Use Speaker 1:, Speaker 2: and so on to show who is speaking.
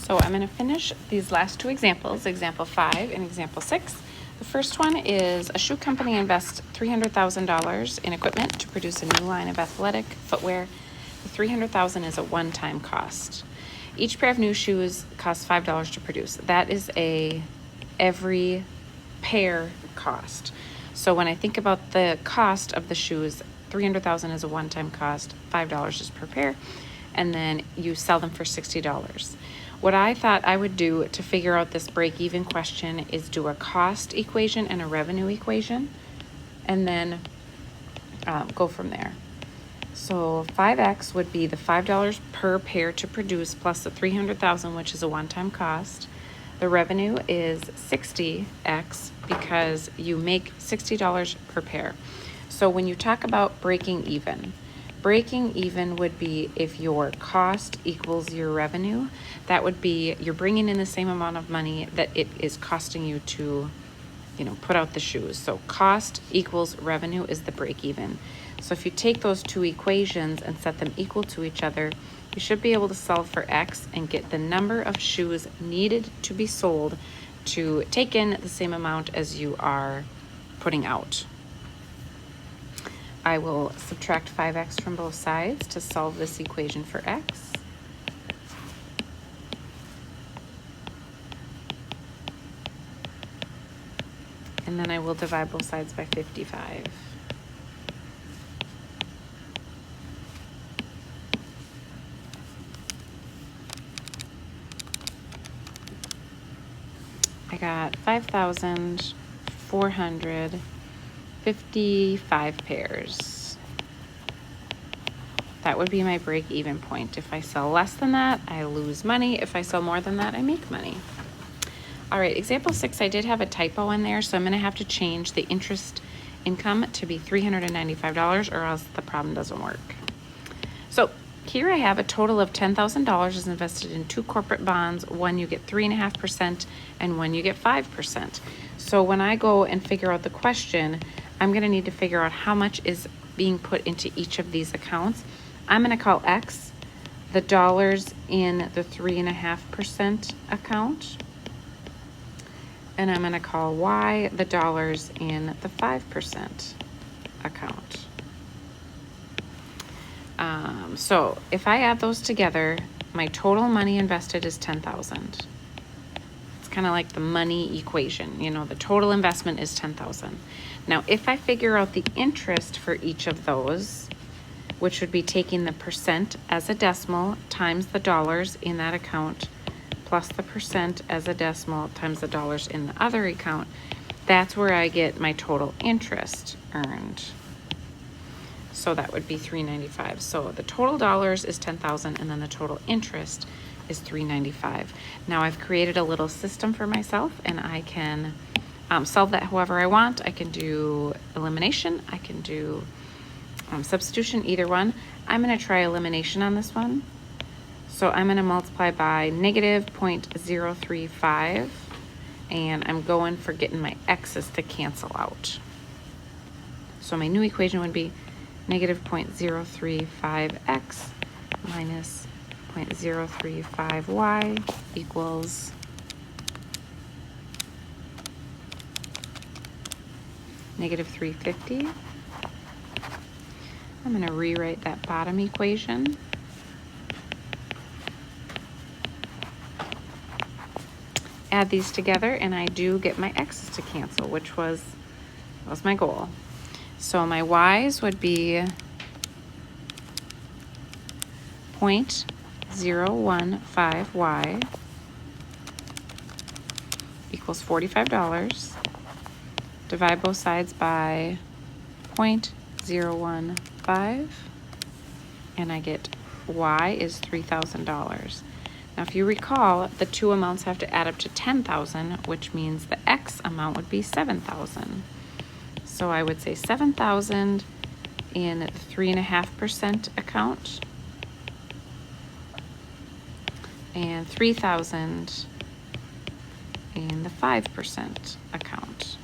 Speaker 1: So I'm going to finish these last two examples, example 5 and example 6. The first one is a shoe company invests $300,000 in equipment to produce a new line of athletic footwear. The $300,000 is a one-time cost. Each pair of new shoes costs $5 to produce. That is a every pair cost. So when I think about the cost of the shoes, $300,000 is a one-time cost, $5 is per pair, and then you sell them for $60. What I thought I would do to figure out this break-even question is do a cost equation and a revenue equation, and then go from there. So 5x would be the $5 per pair to produce plus the $300,000, which is a one-time cost. The revenue is 60x because you make $60 per pair. So when you talk about breaking even would be if your cost equals your revenue. That would be you're bringing in the same amount of money that it is costing you to, put out the shoes. So cost equals revenue is the break even. So if you take those two equations and set them equal to each other, you should be able to solve for X and get the number of shoes needed to be sold to take in the same amount as you are putting out. I will subtract 5x from both sides to solve this equation for X. And then I will divide both sides by 55. I got 5,455 pairs. That would be my break-even point. If I sell less than that, I lose money. If I sell more than that, I make money. All right, example 6, I did have a typo in there, so I'm going to have to change the interest income to be $395 or else the problem doesn't work. So here I have a total of $10,000 is invested in 2 corporate bonds. One you get 3.5% and one you get 5%. So when I go and figure out the question, I'm going to need to figure out how much is being put into each of these accounts. I'm going to call X the dollars in the 3.5% account. And I'm going to call Y the dollars in the 5% account. So if I add those together, my total money invested is $10,000. It's kind of like the money equation. The total investment is $10,000. Now, if I figure out the interest for each of those, which would be taking the percent as a decimal times the dollars in that account, plus the percent as a decimal times the dollars in the other account, that's where I get my total interest earned. So that would be $395. So the total dollars is $10,000 and then the total interest is $395. Now I've created a little system for myself and I can solve that however I want. I can do elimination. I can do substitution, either one. I'm going to try elimination on this one. So I'm going to multiply by negative 0.035 and I'm going for getting my x's to cancel out. So my new equation would be negative 0.035x minus 0.035y equals negative 350. I'm going to rewrite that bottom equation. Add these together and I do get my x's to cancel, which was my goal. So my y's would be 0.015y equals $45. Divide both sides by 0.015 and I get y is $3,000. Now if you recall, the two amounts have to add up to 10,000, which means the x amount would be 7,000. So I would say 7,000 in the 3.5% account and 3,000 in the 5% account.